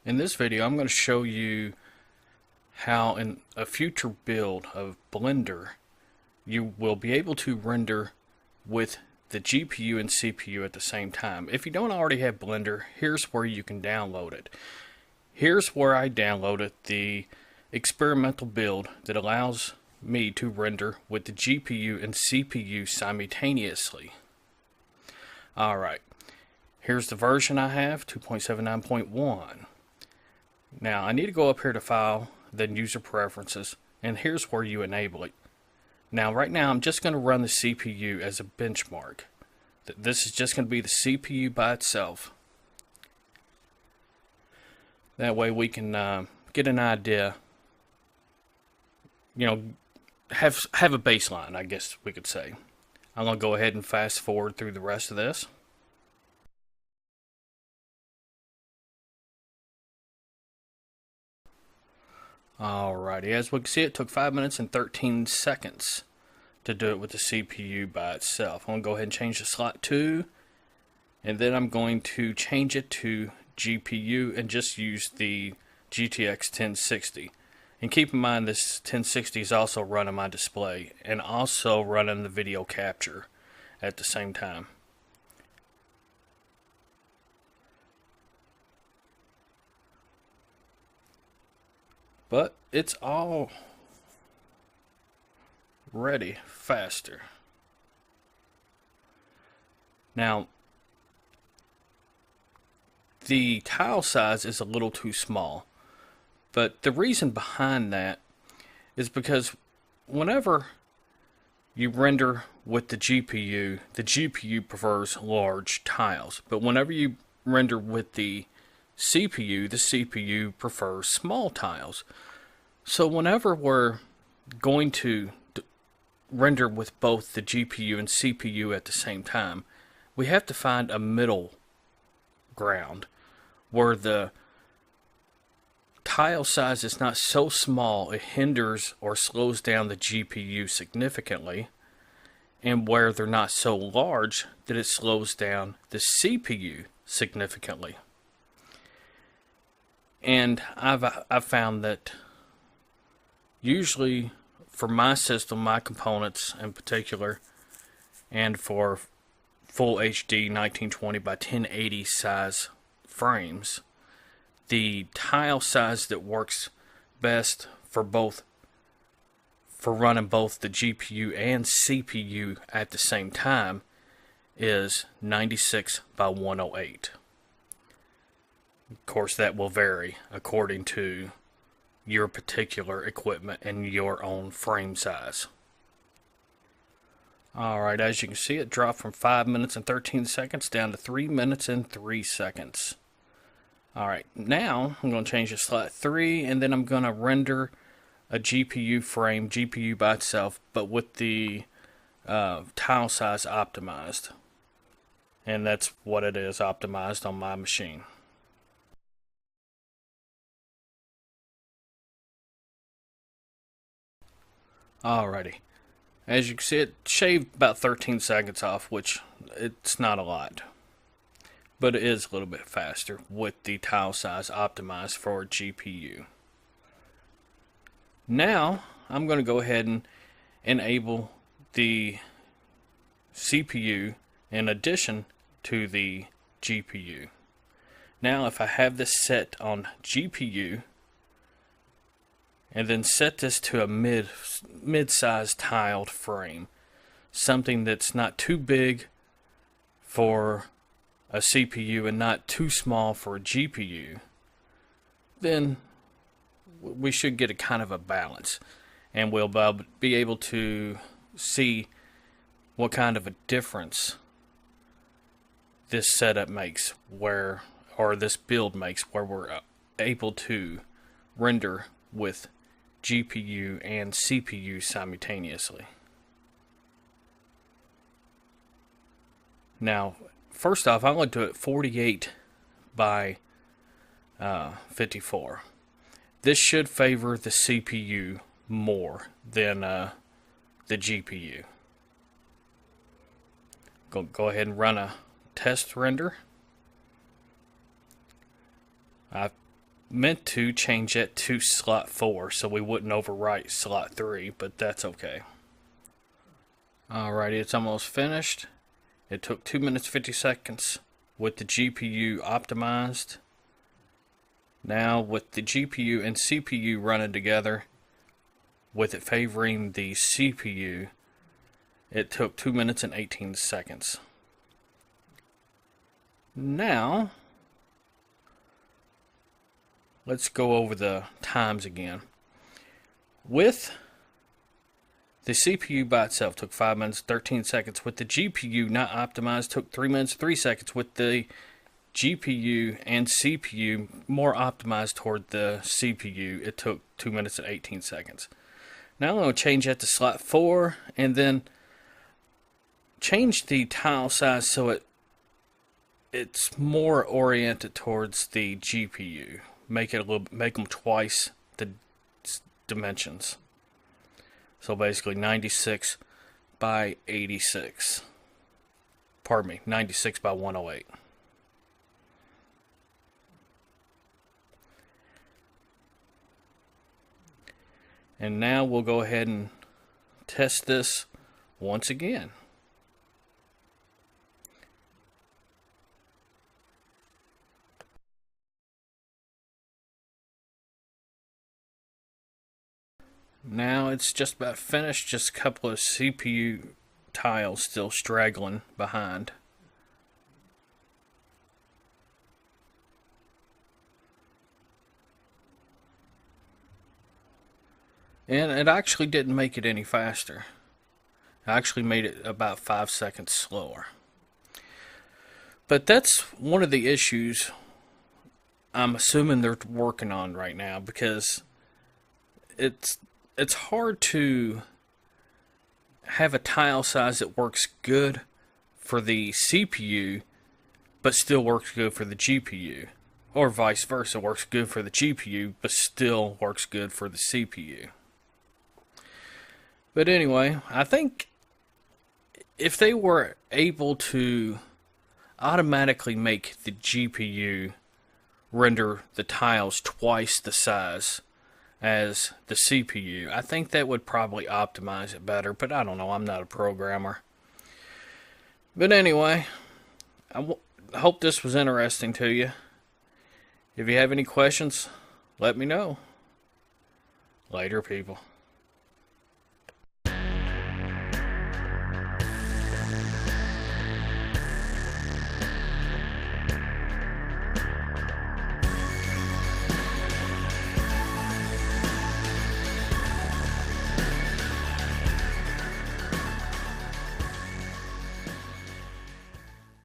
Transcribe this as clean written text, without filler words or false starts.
In this video, I'm going to show you how in a future build of Blender, you will be able to render with the GPU and CPU at the same time. If you don't already have Blender, here's where you can download it. Here's where I downloaded the experimental build that allows me to render with the GPU and CPU simultaneously. Alright, here's the version I have, 2.79.1. Now I need to go up here to File, then User Preferences, and here's where you enable it. Now right now I'm just going to run the CPU as a benchmark. This is just going to be the CPU by itself. That way we can get an idea, have a baseline, I guess we could say. I'm going to go ahead and fast forward through the rest of this. Alrighty, as we can see, it took 5 minutes and 13 seconds to do it with the CPU by itself. I'm going to go ahead and change the slot to, and then I'm going to change it to GPU and just use the GTX 1060. And keep in mind this 1060 is also running my display and also running the video capture at the same time. But it's all ready faster. Now, the tile size is a little too small, but the reason behind that is because whenever you render with the GPU prefers large tiles, but whenever you render with the CPU prefers small tiles. So whenever we're going to render with both the GPU and CPU at the same time, we have to find a middle ground where the tile size is not so small it hinders or slows down the GPU significantly, and where they're not so large that it slows down the CPU significantly. And I've found that usually for my system, my components in particular, and for full HD 1920 by 1080 size frames, the tile size that works best for running both the GPU and CPU at the same time is 96 by 108. Of course, that will vary according to your particular equipment and your own frame size. Alright, as you can see, it dropped from 5 minutes and 13 seconds down to 3 minutes and 3 seconds. Alright, now I'm going to change the slot 3, and then I'm going to render a GPU frame, GPU by itself, but with the tile size optimized. And that's what it is, optimized on my machine. Alrighty, as you can see, it shaved about 13 seconds off, which it's not a lot, but it is a little bit faster with the tile size optimized for GPU. Now I'm going to go ahead and enable the CPU in addition to the GPU. Now if I have this set on GPU and then set this to a mid-sized tiled frame, something that's not too big for a CPU and not too small for a GPU, then we should get a kind of a balance, and we'll be able to see what kind of a difference this setup makes, or this build makes, where we're able to render with GPU and CPU simultaneously. Now, first off, I'm going to do it 48 by 54. This should favor the CPU more than the GPU. Go ahead and run a test render. I meant to change it to slot 4 so we wouldn't overwrite slot 3, but that's okay. Alrighty, it's almost finished. It took 2 minutes 50 seconds with the GPU optimized. Now with the GPU and CPU running together, with it favoring the CPU, it took 2 minutes and 18 seconds. Now, let's go over the times again. With the CPU by itself took 5 minutes 13 seconds. With the GPU not optimized, took 3 minutes 3 seconds. With the GPU and CPU more optimized toward the CPU, it took 2 minutes and 18 seconds. Now I'm going to change that to slot 4 and then change the tile size so it's more oriented towards the GPU. Make them twice the dimensions. So basically 96 by 86. Pardon me, 96 by 108. And now we'll go ahead and test this once again. Now it's just about finished, just a couple of CPU tiles still straggling behind. And it actually didn't make it any faster. It actually made it about 5 seconds slower. But that's one of the issues I'm assuming they're working on right now, because it's hard to have a tile size that works good for the CPU but still works good for the GPU, or vice versa, works good for the GPU but still works good for the CPU. But anyway, I think if they were able to automatically make the GPU render the tiles twice the size as the CPU, I think that would probably optimize it better, but I don't know, I'm not a programmer. But anyway, I hope this was interesting to you. If you have any questions, let me know. Later, people.